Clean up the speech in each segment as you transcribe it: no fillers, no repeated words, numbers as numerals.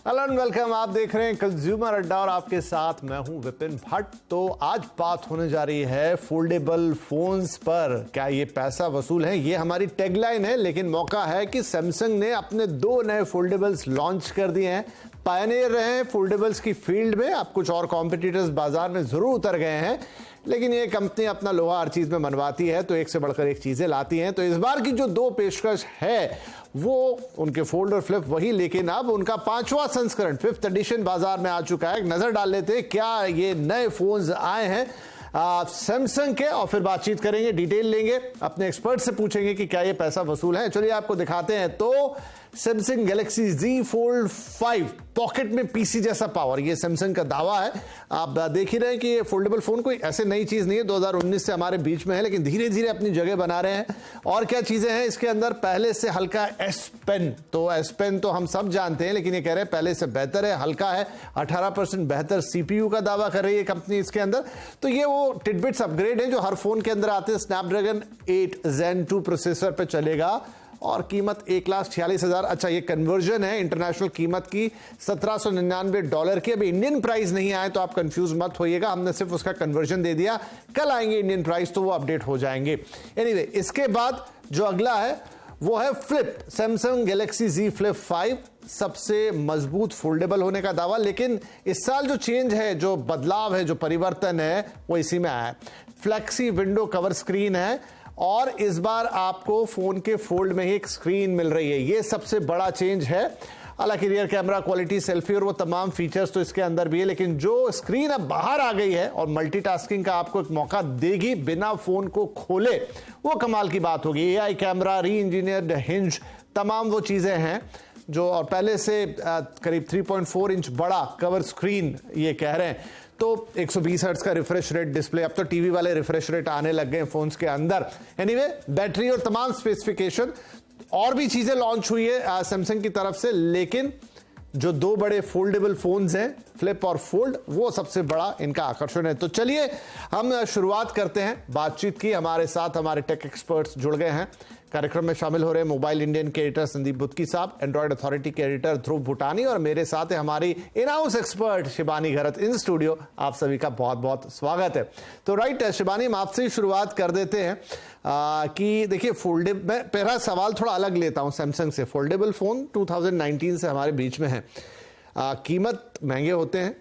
Hello and welcome. आप देख रहे हैं कंज्यूमर अड्डा और आपके साथ मैं हूं विपिन भट्ट। तो आज बात होने जा रही है फोल्डेबल फोन्स पर। क्या ये पैसा वसूल है, ये हमारी टैगलाइन है, लेकिन मौका है कि सैमसंग ने अपने 2 नए फोल्डेबल्स लॉन्च कर दिए हैं। पायनियर रहे हैं फोल्डेबल्स की फील्ड में। अब कुछ और कॉम्पिटिटर्स बाजार में जरूर उतर गए हैं, लेकिन ये कंपनी अपना लोहा हर चीज में मनवाती है, तो एक से बढ़कर एक चीजें लाती हैं। तो इस बार की जो 2 पेशकश है वो उनके फोल्ड और फ्लिप वही, लेकिन अब उनका 5वां संस्करण 5th एडिशन बाजार में आ चुका है। एक नजर डाल लेते हैं क्या ये नए फोन्स आए हैं सैमसंग के, और फिर बातचीत करेंगे, डिटेल लेंगे, अपने एक्सपर्ट से पूछेंगे कि क्या ये पैसा वसूल है। चलिए आपको दिखाते हैं। तो Samsung Galaxy Z Fold 5 pocket में पीसी जैसा पावर, ये सैमसंग का दावा है। आप देख ही रहे हैं कि ये फोल्डेबल फोन कोई ऐसे नई चीज नहीं है, 2019 से हमारे बीच में है, लेकिन धीरे धीरे अपनी जगह बना रहे हैं। और क्या चीजें हैं इसके अंदर? पहले से हल्का S Pen। तो S Pen तो हम सब जानते हैं, लेकिन ये कह रहे हैं पहले से बेहतर है, हल्का है। 18% बेहतर CPU का दावा कर रही है कंपनी इसके अंदर। तो ये वो टिडबिट्स अपग्रेड है जो हर फोन के अंदर आते हैं। स्नैपड्रैगन 8 Zen 2 प्रोसेसर पे चलेगा और कीमत $1,46,000। अच्छा, ये कन्वर्जन है इंटरनेशनल कीमत की $1799 की। अभी इंडियन प्राइस नहीं आए तो आप कंफ्यूज मत होइएगा, हमने सिर्फ उसका कन्वर्जन दे दिया। कल आएंगे इंडियन प्राइस तो वो अपडेट हो जाएंगे। एनीवे, इसके बाद जो अगला है वो है flip. Samsung Galaxy Z Flip 5 सबसे मजबूत फोल्डेबल होने का दावा, लेकिन इस साल जो चेंज है, जो बदलाव है, जो परिवर्तन है, वो इसी में आया है। फ्लेक्सी विंडो कवर स्क्रीन है और इस बार आपको फोन के फोल्ड में ही एक स्क्रीन मिल रही है। ये सबसे बड़ा चेंज है। हालांकि रियर कैमरा क्वालिटी, सेल्फी और वो तमाम फीचर्स तो इसके अंदर भी है, लेकिन जो स्क्रीन अब बाहर आ गई है और मल्टीटास्किंग का आपको एक मौका देगी बिना फोन को खोले, वो कमाल की बात होगी। AI कैमरा, री इंजीनियर्ड हिंज, तमाम वो चीजें हैं जो, और पहले से करीब 3.4 इंच बड़ा कवर स्क्रीन ये कह रहे हैं। तो 120 हर्ट्ज का रिफ्रेश रेट डिस्प्ले, अब तो टीवी वाले रिफ्रेश रेट आने लग गए फोन्स के अंदर। एनीवे, बैटरी और तमाम स्पेसिफिकेशन और भी चीजें लॉन्च हुई है सैमसंग की तरफ से, लेकिन जो 2 बड़े फोल्डेबल फोन्स हैं, फ्लिप और फोल्ड, वो सबसे बड़ा इनका आकर्षण है। तो चलिए हम शुरुआत करते हैं बातचीत की। हमारे साथ हमारे टेक एक्सपर्ट्स जुड़ गए हैं। कार्यक्रम में शामिल हो रहे हैं मोबाइल इंडियन के एडिटर संदीप बुत्की साहब, एंड्रॉइड अथॉरिटी के एडिटर ध्रुव भूटानी, और मेरे साथ है हमारी in house expert Shibani Gharat in studio. आप सभी का बहुत बहुत स्वागत है। तो राइट शिबानी, हम आपसे ही शुरुआत कर देते हैं कि देखिए फोल्डेबल, मैं पहला सवाल थोड़ा अलग लेता हूं सैमसंग से। फोल्डेबल फोन 2019 से हमारे बीच में है, कीमत महंगे होते हैं,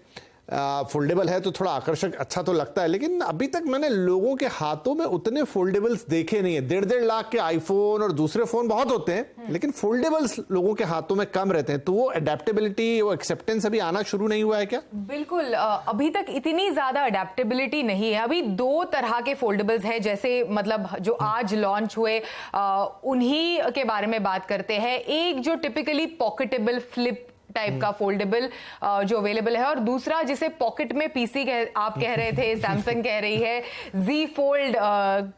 फोल्डेबल है तो थोड़ा आकर्षक अच्छा तो लगता है, लेकिन अभी तक मैंने लोगों के हाथों में उतने फोल्डेबल्स देखे नहीं है। 1.5 लाख के आईफोन और दूसरे फोन बहुत होते हैं, लेकिन फोल्डेबल्स लोगों के हाथों में कम रहते हैं। तो वो अडेप्टेबिलिटी, वो एक्सेप्टेंस अभी आना शुरू नहीं हुआ है क्या? बिल्कुल, अभी तक इतनी ज्यादा अडेप्टेबिलिटी नहीं है। अभी 2 तरह के फोल्डेबल्स हैं, जैसे मतलब जो आज लॉन्च हुए उन्हीं के बारे में बात करते हैं। एक जो टिपिकली पॉकेटेबल फ्लिप टाइप का फोल्डेबल जो अवेलेबल है, और दूसरा जिसे पॉकेट में पीसी आप कह रहे थे, सैमसंग कह रही है, Z Fold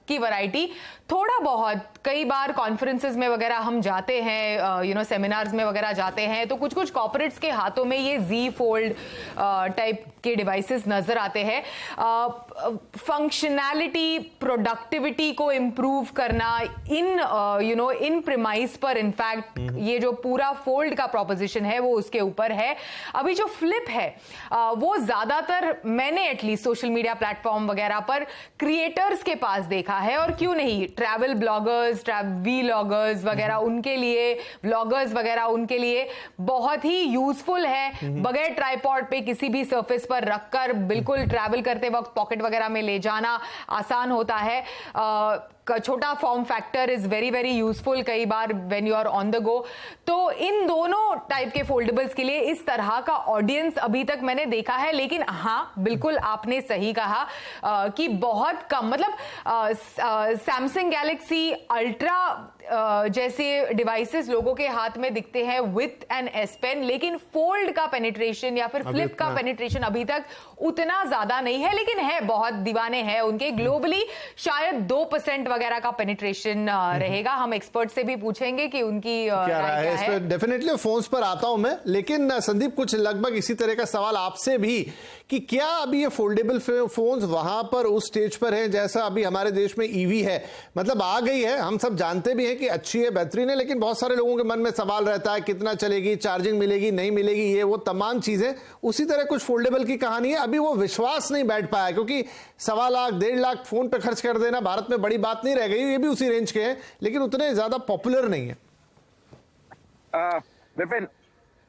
की वैरायटी। थोड़ा बहुत कई बार कॉन्फ्रेंसेस में वगैरह हम जाते हैं, सेमिनार्स में वगैरह जाते हैं, तो कुछ कुछ कॉर्पोरेट्स के हाथों में ये Z Fold टाइप के डिवाइसेस नजर आते हैं। फंक्शनैलिटी, प्रोडक्टिविटी को इंप्रूव करना इन प्रीमाइस पर, इनफैक्ट ये जो पूरा फोल्ड का प्रोपोजिशन है वो उसके ऊपर है। अभी जो फ्लिप है वो ज्यादातर मैंने एटलीस्ट सोशल मीडिया प्लेटफॉर्म वगैरह पर क्रिएटर्स के पास देखा है, और क्यों नहीं, ट्रैवल ब्लॉगर्स, वीलॉगर्स वगैरह उनके लिए, व्लॉगर्स वगैरह उनके लिए बहुत ही यूजफुल है। बगैर ट्राइपॉड पे किसी भी सरफेस पर रखकर बिल्कुल ट्रैवल करते वक्त पॉकेट वगैरह में ले जाना आसान होता है। छोटा form factor is very very useful कई बार when you are on the go. तो इन दोनों टाइप के फोल्डेबल्स के लिए इस तरह का ऑडियंस अभी तक मैंने देखा है, लेकिन हाँ बिल्कुल आपने सही कहा कि बहुत कम, मतलब सैमसंग गैलेक्सी अल्ट्रा जैसे डिवाइसेस लोगों के हाथ में दिखते हैं विथ एन S Pen, लेकिन फोल्ड का पेनिट्रेशन या फिर फ्लिप का पेनिट्रेशन अभी तक उतना ज्यादा नहीं है, लेकिन है, बहुत दीवाने हैं उनके। ग्लोबली शायद 2% वगैरह का पेनिट्रेशन रहेगा? हम एक्सपर्ट से भी पूछेंगे कि उनकी क्या राय है इस पे। डेफिनेटली फोन्स पर आता हूं मैं, लेकिन संदीप कुछ लगभग इसी तरह का सवाल आपसे भी कि क्या अभी ये फोल्डेबल फोन्स वहां पर उस स्टेज पर हैं जैसा अभी हमारे देश में ईवी है? मतलब आ गई है, हम सब जानते भी हैं कि अच्छी है, बेहतरीन है, लेकिन बहुत सारे लोगों के मन में सवाल रहता है कितना चलेगी, चार्जिंग मिलेगी नहीं मिलेगी, ये वो तमाम चीजें। उसी तरह कुछ फोल्डेबल की कहानी है, अभी वो विश्वास नहीं बैठ पाया क्योंकि 1.25 लाख 1.5 लाख फोन पे खर्च कर देना भारत में बड़ी बात नहीं रह गई। ये भी उसी रेंज के हैं लेकिन उतने ज्यादा पॉपुलर नहीं है। विपिन,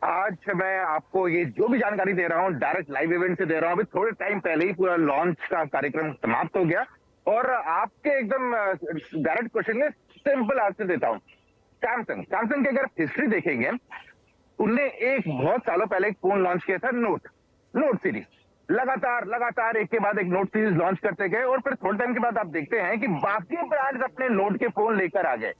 आज मैं आपको ये जो भी जानकारी दे रहा हूँ डायरेक्ट लाइव इवेंट से दे रहा हूँ। अभी थोड़े टाइम पहले ही पूरा लॉन्च का कार्यक्रम समाप्त हो गया और आपके एकदम डायरेक्ट क्वेश्चन में सिंपल आंसर देता हूँ। सैमसंग की अगर हिस्ट्री देखेंगे, उनने एक बहुत सालों पहले एक फोन लॉन्च किया था, नोट सीरीज। लगातार एक के बाद एक नोट सीरीज लॉन्च करते गए और फिर थोड़े टाइम के बाद आप देखते हैं कि बाकी ब्रांड्स अपने नोट के फोन लेकर आ गए,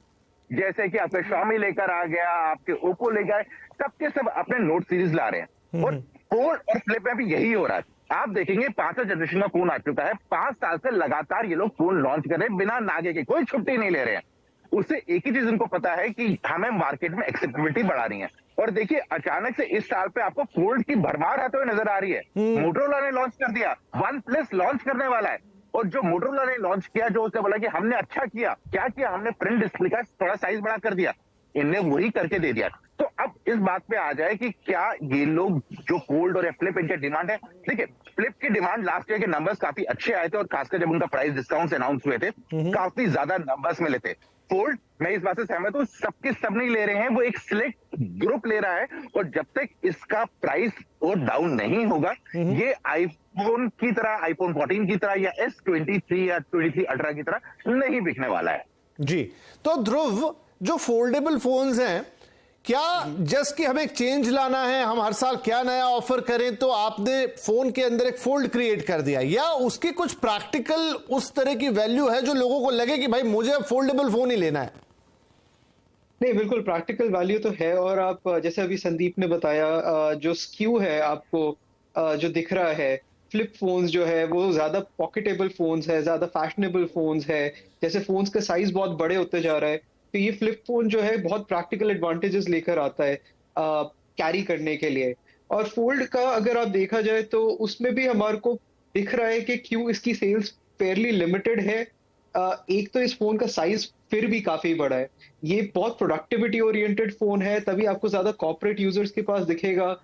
जैसे कि आपके Xiaomi लेकर आ गया, आपके Oppo लेकर आए, सबके सब अपने नोट सीरीज ला रहे हैं। और फोल्ड और फ्लिप में भी यही हो रहा है। आप देखेंगे 5वां जनरेशन का फोन आ चुका है। 5 साल से लगातार ये लोग फोन लॉन्च कर रहे हैं बिना नागे के, कोई छुट्टी नहीं ले रहे हैं। उससे एक ही चीज उनको पता है कि हमें मार्केट में एक्सेप्टेबिलिटी बढ़ानी है। और देखिए अचानक से इस साल पे आपको फोल्ड की भरमार आते हुए नजर आ रही है। मोटोरोला ने लॉन्च कर दिया, OnePlus लॉन्च करने वाला है। और जो मोटोरोला ने लॉन्च किया, जो उसने बोला कि हमने अच्छा किया, क्या किया, हमने प्रिंट डिस्प्ले का थोड़ा साइज बड़ा कर दिया, इनने वही करके दे दिया। तो अब इस बात पे आ जाए कि क्या ये लोग जो फोल्ड और फ्लिप इनके डिमांड है। देखिए फ्लिप की डिमांड लास्ट ईयर के नंबर्स काफी अच्छे आए थे और खासकर जब उनका प्राइस डिस्काउंट अनाउंस हुए थे काफी ज्यादा नंबर्स मिले थे। फोल्ड, मैं इस बात से सहमत हूं, सबके सब नहीं ले रहे हैं, वो एक सिलेक्ट ग्रुप ले रहा है। और जब तक इसका प्राइस और डाउन नहीं होगा, ये आईफोन की तरह, आईफोन 14 की तरह या S23 या 23 अल्ट्रा की तरह नहीं बिकने वाला है। जी, तो ध्रुव, जो फोल्डेबल फोन्स हैं, क्या जस्ट कि हमें एक चेंज लाना है, हम हर साल क्या नया ऑफर करें, तो आपने फोन के अंदर एक फोल्ड क्रिएट कर दिया, या उसकी कुछ प्रैक्टिकल उस तरह की वैल्यू है जो लोगों को लगे कि भाई मुझे फोल्डेबल फोन ही लेना है? नहीं, बिल्कुल प्रैक्टिकल वैल्यू तो है। और आप जैसे अभी संदीप ने बताया, जो स्क्यू है आपको जो दिख रहा है, फ्लिप फोन्स जो है वो ज्यादा पॉकेटेबल फोन्स है, ज्यादा फैशनेबल फोन्स है। जैसे फोन्स का साइज बहुत बड़े होते जा रहा है, तो ये फ्लिप फोन जो है बहुत प्रैक्टिकल एडवांटेजेस लेकर आता है कैरी करने के लिए। और फोल्ड का अगर आप देखा जाए तो उसमें भी हमारे को दिख रहा है कि क्यों इसकी सेल्स फेयरली लिमिटेड है। एक तो इस फोन का साइज फिर भी काफी बड़ा है, ये बहुत प्रोडक्टिविटी ओरिएंटेड फोन है, तभी आपको ज्यादा कॉर्पोरेट यूजर्स के पास दिखेगा।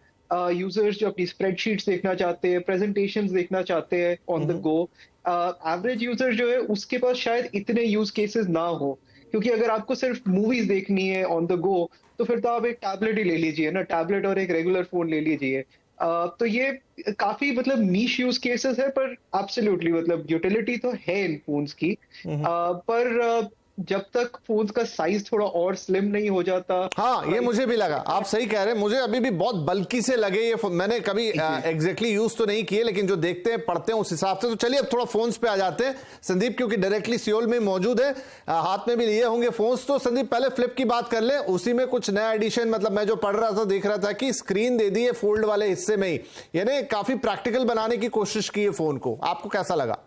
यूजर्स जो अपनी स्प्रेडशीट्स देखना चाहते हैं, प्रेजेंटेशंस देखना चाहते हैं on the go. Average user जो है उसके पास शायद इतने यूज केसेस ना हो, क्योंकि अगर आपको सिर्फ मूवीज देखनी है ऑन द गो तो फिर तो आप एक टैबलेट ही ले लीजिए ना, टैबलेट और एक रेगुलर फोन ले लीजिए। तो ये काफी मतलब नीश यूज केसेस है, पर एब्सोल्युटली मतलब यूटिलिटी तो है इन फोन्स की। पर जब तक फोन का साइज थोड़ा और स्लिम नहीं हो जाता। हाँ, ये मुझे भी लगा, आप सही कह रहे हैं, मुझे अभी भी बहुत बल्कि से लगे ये फोन। मैंने कभी एग्जैक्टली यूज तो नहीं किए, लेकिन जो देखते हैं पढ़ते हैं उस हिसाब से। तो चलिए अब थोड़ा फोन्स पे आ जाते हैं संदीप, क्योंकि डायरेक्टली सियोल में मौजूद है, हाथ में भी लिए होंगे फोन्स। तो संदीप पहले फ्लिप की बात कर ले, उसी में कुछ नया एडिशन, मतलब मैं जो पढ़ रहा था देख रहा था कि स्क्रीन दे दी है फोल्ड वाले हिस्से में ही, यानी काफी प्रैक्टिकल बनाने की कोशिश की है फोन को। आपको कैसा लगा?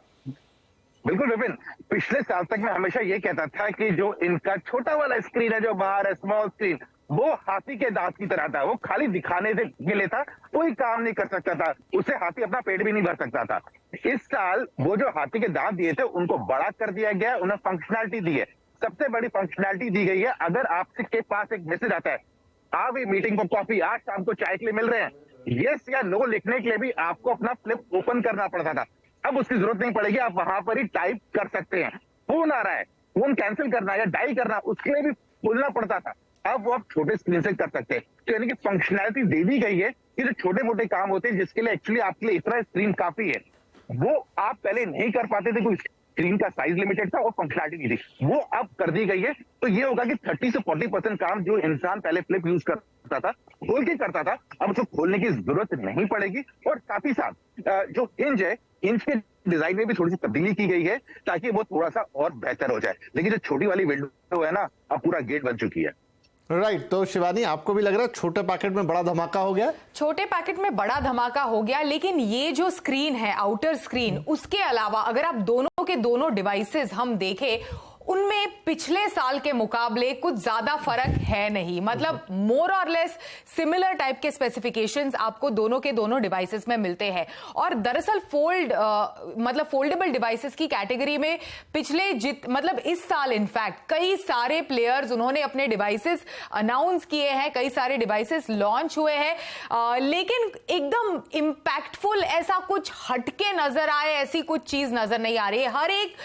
बिल्कुल विपिन, पिछले साल तक मैं हमेशा ये कहता था कि जो इनका छोटा वाला स्क्रीन है जो बाहर है, स्मॉल स्क्रीन, वो हाथी के दांत की तरह था। वो खाली दिखाने के लिए था, कोई काम नहीं कर सकता था, उससे हाथी अपना पेट भी नहीं भर सकता था। इस साल वो जो हाथी के दांत दिए थे उनको बड़ा कर दिया गया, उन्हें फंक्शनैलिटी दी है। सबसे बड़ी फंक्शनैलिटी दी गई है, अगर आपके पास एक मैसेज आता है, आप भी मीटिंग को कॉफी, आज शाम को चाय के लिए मिल रहे हैं, यस या नो लिखने के लिए भी आपको अपना फ्लिप ओपन करना पड़ता था। अब उसकी जरूरत नहीं पड़ेगी, आप वहां पर ही टाइप कर सकते हैं। फोन आ रहा है, फोन कैंसिल करना या डायल करना, उसके लिए भी बोलना पड़ता था, अब वो आप छोटे स्क्रीन से कर सकते हैं। तो यानी कि फंक्शनैलिटी दे दी गई है कि जो छोटे मोटे काम होते हैं जिसके लिए एक्चुअली आपके लिए इतना स्क्रीन काफी है, वो आप पहले नहीं कर पाते थे, कोई स्क्रीन का साइज लिमिटेड था और फंक्शनैलिटी नहीं थी, वो अब कर दी गई है। तो ये होगा कि 30 से 40% काम जो इंसान पहले फ्लिप यूज करता था, खोल के करता था, अब उसको खोलने की जरूरत नहीं पड़ेगी। और साथ ही साथ जो हिंज है, हिंज के डिजाइन में भी थोड़ी सी तब्दीली की गई है ताकि वो थोड़ा सा और बेहतर हो जाए। लेकिन जो छोटी वाली विंडो है ना, अब पूरा गेट बन चुकी है। राइट, तो शिवानी आपको भी लग रहा है छोटे पैकेट में बड़ा धमाका हो गया? छोटे पैकेट में बड़ा धमाका हो गया, लेकिन ये जो स्क्रीन है, आउटर स्क्रीन, उसके अलावा अगर आप दोनों के दोनों डिवाइसेस हम देखें, उनमें पिछले साल के मुकाबले कुछ ज्यादा फर्क है नहीं, मतलब मोर और लेस सिमिलर टाइप के स्पेसिफिकेशंस आपको दोनों के दोनों डिवाइसेस में मिलते हैं। और दरअसल मतलब फोल्डेबल डिवाइसेस की कैटेगरी में मतलब इस साल इनफैक्ट कई सारे प्लेयर्स उन्होंने अपने डिवाइसेस अनाउंस किए हैं, कई सारे डिवाइसेस लॉन्च हुए हैं, लेकिन एकदम इंपैक्टफुल ऐसा कुछ हटके नजर आए ऐसी कुछ चीज नजर नहीं आ रही है। हर एक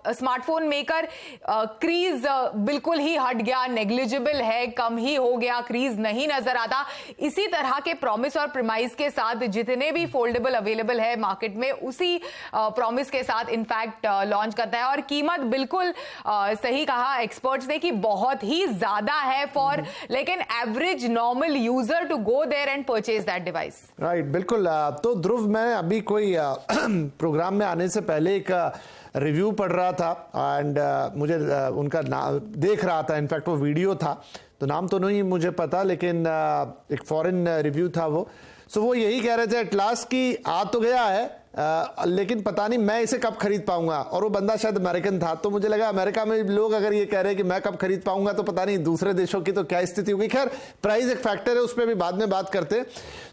स्मार्टफोन मेकर क्रीज बिल्कुल ही हट गया, नेग्लिजिबल है, कम ही हो गया, क्रीज नहीं नजर आता। इसी तरह के प्रॉमिस और प्रीमाइस के साथ जितने भी फोल्डेबल अवेलेबल है मार्केट में, उसी प्रॉमिस के साथ इनफैक्ट लॉन्च करता है। और कीमत बिल्कुल सही कहा एक्सपर्ट्स ने कि बहुत ही ज्यादा है फॉर लेकिन average normal user to go there and purchase that device. Right, बिल्कुल। तो ध्रुव, मैं अभी कोई प्रोग्राम में आने से पहले एक रिव्यू पढ़ रहा था एंड मुझे उनका देख रहा था, इनफैक्ट वो वीडियो था, तो नाम तो नहीं मुझे पता, लेकिन एक फॉरेन रिव्यू था वो। सो वो यही कह रहे थे एट लास्ट की आ तो गया है, लेकिन पता नहीं मैं इसे कब खरीद पाऊंगा। और वो बंदा शायद अमेरिकन था, तो मुझे लगा अमेरिका में लोग अगर ये कह रहे हैं कि मैं कब खरीद पाऊंगा, तो पता नहीं दूसरे देशों की तो क्या स्थिति होगी। खैर, प्राइस एक फैक्टर है, उस पर भी बाद में बात करते हैं।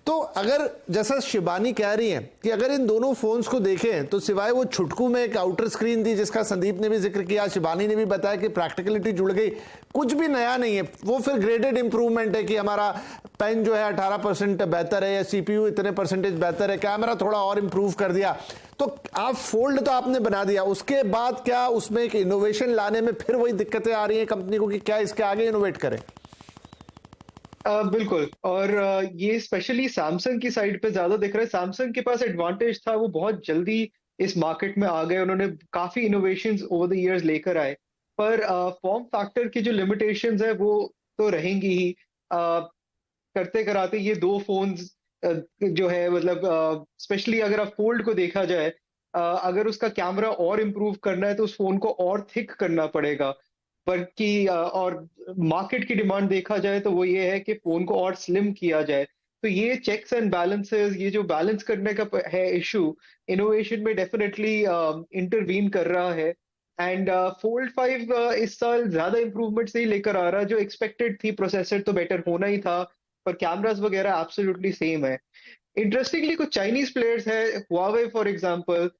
तो अगर जैसा शिबानी कह रही है कि अगर इन दोनों फोन्स को देखें तो सिवाय वो छुटकू में एक आउटर स्क्रीन थी जिसका संदीप ने भी जिक्र किया, शिबानी ने भी बताया कि प्रैक्टिकलिटी जुड़ गई, कुछ भी नया नहीं है। वो फिर ग्रेडेड इंप्रूवमेंट है कि हमारा पेन जो है 18% बेहतर है, या सीपीयू इतने परसेंटेज बेहतर है, कैमरा थोड़ा और इंप्रूव कर दिया। तो आप फोल्ड तो आपने बना दिया, उसके बाद क्या उसमें एक इनोवेशन लाने में फिर वही दिक्कतें आ रही हैं कंपनी को कि क्या इसके आगे इनोवेट करें? बिल्कुल। और ये स्पेशली सैमसंग की साइड पे ज्यादा दिख रहा है। सैमसंग के पास एडवांटेज था, वो बहुत जल्दी इस मार्केट में आ गए, उन्होंने काफी इनोवेशंस ओवर द इयर्स लेकर आए। पर फॉर्म फैक्टर की जो लिमिटेशंस है वो तो रहेंगी ही। करते कराते ये दो फोन्स जो है, मतलब स्पेशली अगर आप फोल्ड को देखा जाए, अगर उसका कैमरा और इम्प्रूव करना है तो उस फोन को और थिक करना पड़ेगा। बल्कि और मार्केट की डिमांड देखा जाए तो वो ये है कि फोन को और स्लिम किया जाए। तो ये चेक्स एंड बैलेंसेस, ये जो बैलेंस करने का है इशू, इनोवेशन में डेफिनेटली इंटरवीन कर रहा है। एंड फोल्ड 5 इस साल ज्यादा इंप्रूवमेंट्स नहीं लेकर आ रहा, जो एक्सपेक्टेड थी। प्रोसेसर तो बेटर होना ही था, पर कैमरास वगैरह एब्सोल्युटली सेम है। इंटरेस्टिंगली कुछ चाइनीज प्लेयर्स है, हुआवे फॉर एग्जांपल,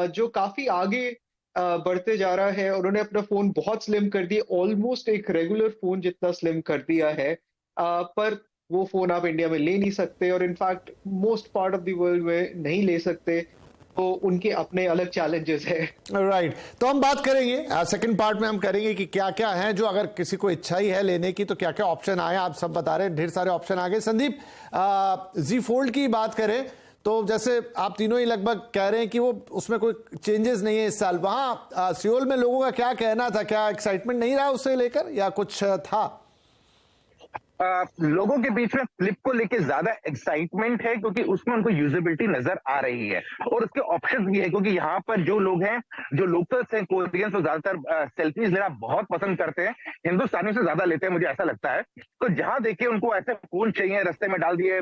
जो काफी आगे बढ़ते जा रहा है। उन्होंने अपना फोन बहुत स्लिम कर दिया, ऑलमोस्ट एक रेगुलर फोन जितना स्लिम कर दिया है। पर वो फोन आप इंडिया में ले नहीं सकते, और in fact most part of the world में नहीं ले सकते। तो उनके अपने अलग चैलेंजेस है। राइट, तो हम बात करेंगे सेकंड पार्ट में, हम करेंगे कि क्या क्या है जो, अगर किसी को इच्छा ही है लेने की, तो क्या क्या ऑप्शन आए। आप सब बता रहे हैं, ढेर सारे ऑप्शन आ गए। संदीप, जी फोल्ड की बात करें तो जैसे आप तीनों ही लगभग कह रहे हैं कि वो उसमें कोई चेंजेस नहीं है इस साल। वहां सियोल में लोगों का क्या कहना था, क्या एक्साइटमेंट नहीं रहा उससे लेकर, या कुछ था? लोगों के बीच में फ्लिप को लेके ज्यादा एक्साइटमेंट है, क्योंकि उसमें उनको यूजेबिलिटी नजर आ रही है और उसके ऑप्शंस भी है। क्योंकि यहाँ पर जो लोग हैं, जो लोकल्स हैं, कोरियंस, तो ज्यादातर सेल्फीज लेना बहुत पसंद करते हैं, हिंदुस्तानियों से ज्यादा लेते हैं, मुझे ऐसा लगता है। तो जहां देखिए उनको ऐसे फोन चाहिए, रास्ते में डाल दिए,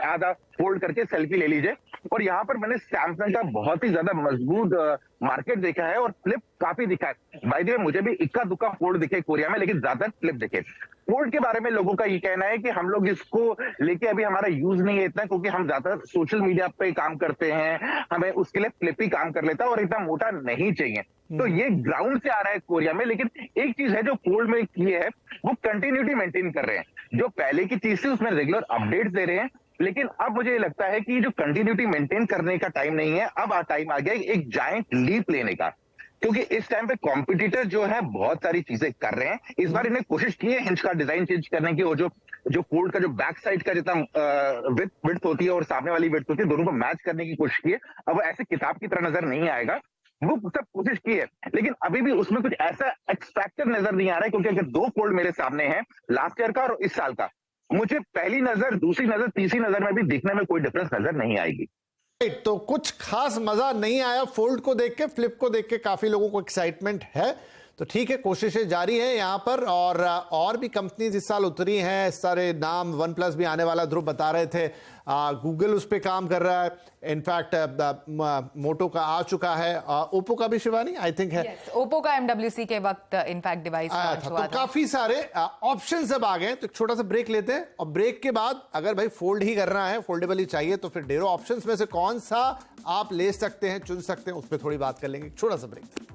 आधा फोल्ड करके सेल्फी ले लीजिए। और यहाँ पर मैंने सैमसंग का बहुत ही ज्यादा मजबूत मार्केट देखा है, और फ्लिप काफी दिखा है। भाई जी, मुझे भी इक्का दुक्का फोल्ड दिखे कोरिया में, लेकिन ज्यादातर फ्लिप दिखे। फोल्ड के बारे में लोगों का ये कहना है कि हम लोग इसको लेके अभी हमारा यूज नहीं है इतना, क्योंकि हम ज्यादातर सोशल मीडिया पे काम करते हैं, हमें उसके लिए फ्लिप ही काम कर लेता है और इतना मोटा नहीं चाहिए। तो ये ग्राउंड से आ रहा है कोरिया में। लेकिन एक चीज है जो फोल्ड में की है, वो कंटिन्यूटी मेंटेन कर रहे हैं। जो पहले की चीज थी उसमें रेगुलर अपडेट्स दे रहे हैं, लेकिन अब मुझे लगता है कि जो कंटिन्यूटी मेंटेन करने का टाइम नहीं है, अब टाइम आ गया एक जायंट लीप लेने का। क्योंकि इस टाइम पे कॉम्पिटिटर जो है बहुत सारी चीजें कर रहे हैं। इस बार इन्हें कोशिश की है हिंज का डिजाइन चेंज करने की, और जो फोल्ड का जो बैक साइड का जितना विड्थ होती है और सामने वाली विड्थ होती है, दोनों को मैच करने की कोशिश की है। अब ऐसे किताब की तरह नजर नहीं आएगा, वो सब कोशिश की है, लेकिन अभी भी उसमें कुछ ऐसा एक्सपेक्टेड नजर नहीं आ रहा है। क्योंकि अगर दो फोल्ड मेरे सामने है, लास्ट ईयर का और इस साल का, मुझे पहली नजर, दूसरी नजर, तीसरी नजर में भी दिखने में कोई डिफरेंस नजर नहीं आएगी। तो कुछ खास मजा नहीं आया फोल्ड को देख के। फ्लिप को देख के काफी लोगों को एक्साइटमेंट है। तो ठीक है, कोशिशें जारी हैं यहाँ पर। और भी कंपनीज इस साल उतरी हैं, सारे नाम, वन प्लस भी आने वाला ध्रुव बता रहे थे, गूगल उस पर काम कर रहा है, इनफैक्ट मोटो का आ चुका है, ओप्पो का भी शिवानी आई थिंक है। ओप्पो का MWC के वक्त इनफैक्ट डिवाइस आया था। तो काफी सारे ऑप्शंस अब आ गए। तो एक छोटा सा ब्रेक लेते हैं और ब्रेक के बाद अगर भाई फोल्ड ही करना है, फोल्डेबल ही चाहिए, तो फिर ढेरों ऑप्शंस में से कौन सा आप ले सकते हैं, चुन सकते हैं, उस पर थोड़ी बात कर लेंगे। छोटा सा ब्रेक।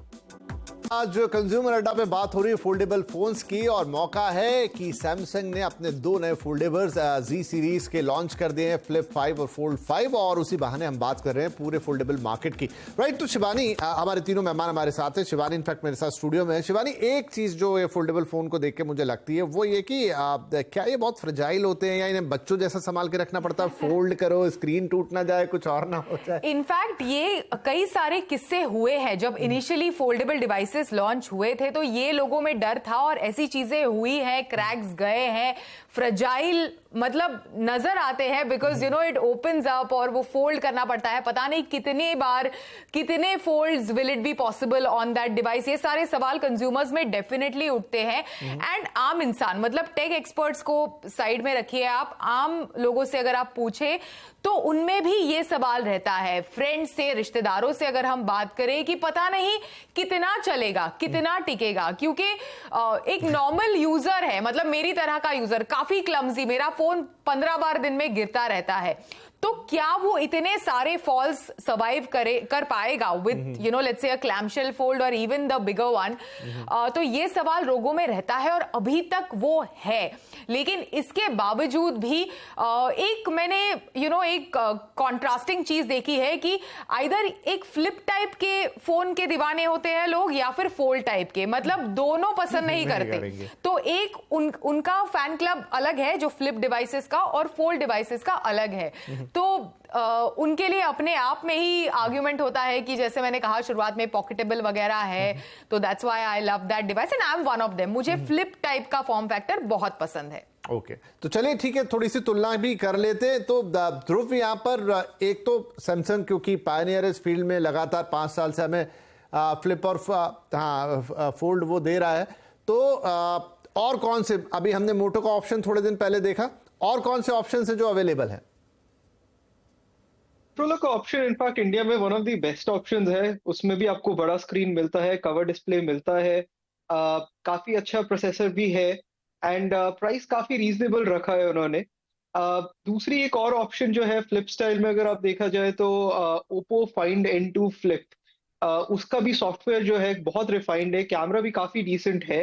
आज कंज्यूमर अड्डा पे बात हो रही है फोल्डेबल फोन्स की, और मौका है कि सैमसंग ने अपने 2 नए फोल्डेबल्स Z सीरीज के लॉन्च कर दिए हैं, फ्लिप 5 और फोल्ड 5, और उसी बहाने हम बात कर रहे हैं पूरे फोल्डेबल मार्केट की। राइट, तो शिवानी, हमारे तीनों मेहमान हमारे साथ हैं। शिवानी इनफैक्ट मेरे साथ स्टूडियो में है। शिवानी, एक चीज जो ये फोल्डेबल फोन को देख के मुझे लगती है वो ये कि क्या ये बहुत फ्रेजाइल होते हैं, या इन्हें बच्चों जैसा संभाल के रखना पड़ता है? फोल्ड करो, स्क्रीन टूट ना जाए, कुछ और ना हो जाए। इनफैक्ट ये कई सारे किस्से हुए हैं जब इनिशियली फोल्डेबल डिवाइसेस लॉन्च हुए थे, तो ये लोगों में डर था और ऐसी चीजें हुई हैं, क्रैक्स गए हैं, फ्रेजाइल मतलब नजर आते हैं, because you know it opens up और वो फोल्ड करना पड़ता है। पता नहीं कितने बार, कितने folds will it be possible on that device. ये सारे सवाल कंज्यूमर्स में डेफिनेटली उठते हैं। एंड आम इंसान, मतलब टेक एक्सपर्ट्स को साइड में रखिए, आप आम लोगों से अगर आप पूछे तो उनमें भी ये सवाल रहता है। फ्रेंड्स से, रिश्तेदारों से अगर हम बात करें कि पता नहीं कितना चलेगा, कितना टिकेगा, क्योंकि एक नॉर्मल यूजर है, मतलब मेरी तरह का यूजर, काफी क्लमजी, मेरा फोन 15 बार दिन में गिरता रहता है, तो क्या वो इतने सारे फॉल्स सर्वाइव कर पाएगा with you know let's say a clamshell fold और इवन द बिगर वन? तो ये सवाल लोगों में रहता है और अभी तक वो है। लेकिन इसके बावजूद भी एक मैंने यू नो एक कॉन्ट्रास्टिंग चीज देखी है कि आइदर एक फ्लिप टाइप के फोन के दीवाने होते हैं लोग, या फिर फोल्ड टाइप के, मतलब दोनों पसंद नहीं करते। तो एक उनका फैन क्लब अलग है जो फ्लिप डिवाइसेस का, और फोल्ड डिवाइसेस का अलग है। तो उनके लिए अपने आप में ही आर्ग्यूमेंट होता है कि जैसे मैंने कहा शुरुआत में, पॉकेटेबल वगैरह है, तो that's why I love that device and I am one of them. मुझे फ्लिप टाइप का फॉर्म फैक्टर बहुत पसंद है। ओके, तो चलिए ठीक है, थोड़ी सी तुलना भी कर लेते हैं। तो ध्रुव, यहाँ पर एक तो सैमसंग क्योंकि पायनियर इस फील्ड में लगातार 5 साल से हमें फ्लिप और फोल्ड वो दे रहा है, तो और कौन से, अभी हमने मोटो का ऑप्शन थोड़े दिन पहले देखा, और कौन से ऑप्शन है जो अवेलेबल है? मोटरोला का ऑप्शन इनफैक्ट इंडिया में one of the best options है। उसमें भी आपको बड़ा स्क्रीन मिलता है, कवर डिस्प्ले मिलता है, काफी अच्छा प्रोसेसर भी है, एंड प्राइस काफी रीजनेबल रखा है उन्होंने। दूसरी एक और ऑप्शन जो है फ्लिप स्टाइल में, अगर आप देखा जाए तो ओप्पो फाइंड N2 फ्लिप, उसका भी सॉफ्टवेयर जो है बहुत रिफाइंड है, कैमरा भी काफी डिसेंट है,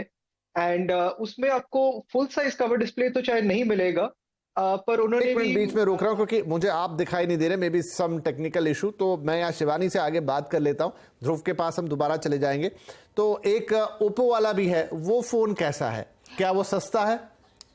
एंड उसमें आपको फुल साइज कवर डिस्प्ले तो शायद नहीं मिलेगा, पर उन्होंने भी बीच में रोक रहा हूं क्योंकि मुझे आप दिखाई नहीं दे रहे, maybe some technical issue, तो मैं यहाँ शिवानी से आगे बात कर लेता हूं, ध्रुव के पास हम दोबारा चले जाएंगे। तो एक ओप्पो वाला भी है, वो फोन कैसा है, क्या वो सस्ता है?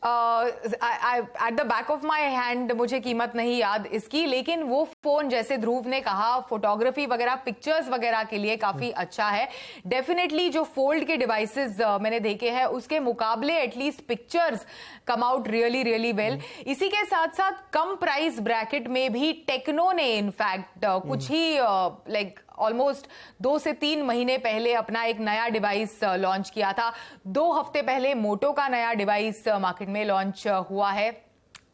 At the back of my hand मुझे कीमत नहीं याद इसकी, लेकिन वो फोन जैसे ध्रुव ने कहा फोटोग्राफी वगैरह, पिक्चर्स वगैरह के लिए काफी अच्छा है। डेफिनेटली जो फोल्ड के डिवाइसेस मैंने देखे हैं उसके मुकाबले at least pictures come out really really well. इसी के साथ साथ कम प्राइस ब्रैकेट में भी टेक्नो ने इनफैक्ट कुछ ही लाइक ऑलमोस्ट 2 से 3 महीने पहले अपना एक नया डिवाइस लॉन्च किया था। 2 हफ्ते पहले मोटो का नया डिवाइस मार्केट में लॉन्च हुआ है।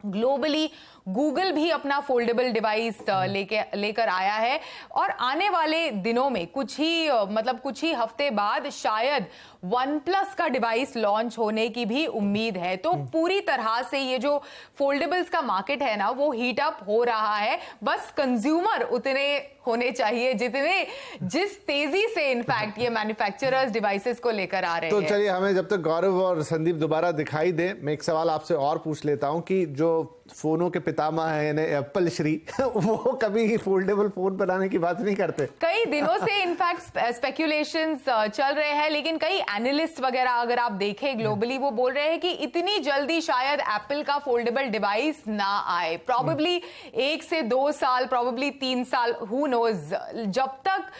ग्लोबली गूगल भी अपना फोल्डेबल डिवाइस लेकर आया है, और आने वाले दिनों में कुछ ही हफ्ते बाद शायद वन प्लस का डिवाइस लॉन्च होने की भी उम्मीद है। तो पूरी तरह से ये जो फोल्डेबल्स का मार्केट है ना, वो हीट अप हो रहा है। बस कंज्यूमर उतने होने चाहिए जिस तेजी से इनफैक्ट ये मैन्युफैक्चरर्स डिवाइसेस को लेकर आ रहे हैं। तो चलिए, हमें जब तक गौरव और संदीप दोबारा दिखाई दे, मैं एक सवाल आपसे और पूछ लेता हूं कि जो फोनों के पितामह है यानी एप्पल श्री वो कभी फोल्डेबल फोन बनाने की बात नहीं करते? कई दिनों से इनफैक्ट स्पेक्यूलेशंस चल रहे हैं, लेकिन कई एनालिस्ट वगैरह अगर आप देखें ग्लोबली, वो बोल रहे हैं कि इतनी जल्दी शायद एप्पल का फोल्डेबल डिवाइस ना आए। प्रॉबेबली 1 से 2 साल, प्रॉबेबली 3 साल, हु नोज, जब तक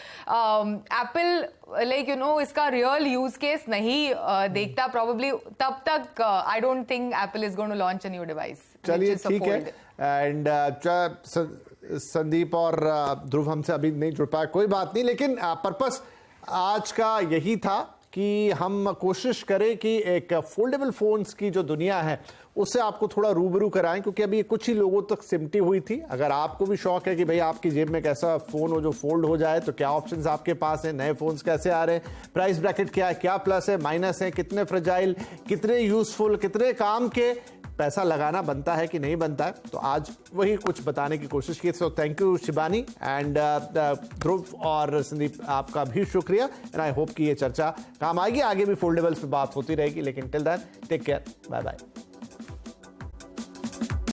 एप्पल लाइक यू नो इसका रियल यूज केस नहीं देखता प्रॉबेबली, तब तक I don't think Apple is going to launch a new device. चलिए ठीक है, एंड संदीप और ध्रुव हमसे अभी नहीं जुड़ पाए, कोई बात नहीं, लेकिन पर्पस आज का यही था कि हम कोशिश करें कि एक फोल्डेबल फोन्स की जो दुनिया है उससे आपको थोड़ा रूबरू कराएं, क्योंकि अभी कुछ ही लोगों तक सिमटी हुई थी। अगर आपको भी शौक है कि भाई आपकी जेब में कैसा फोन हो जो फोल्ड हो जाए, तो क्या ऑप्शंस आपके पास हैं, नए फोन्स कैसे आ रहे हैं, प्राइस ब्रैकेट क्या है, क्या प्लस है माइनस है, कितने फ्रेजाइल, कितने यूजफुल, कितने काम के, पैसा लगाना बनता है कि नहीं बनता है, तो आज वही कुछ बताने की कोशिश की। So thank you Shibani and Dhruv और संदीप, आपका भी शुक्रिया एंड आई होप कि ये चर्चा काम आएगी। आगे भी फोल्डेबल्स पे बात होती रहेगी, लेकिन till then take care, bye bye.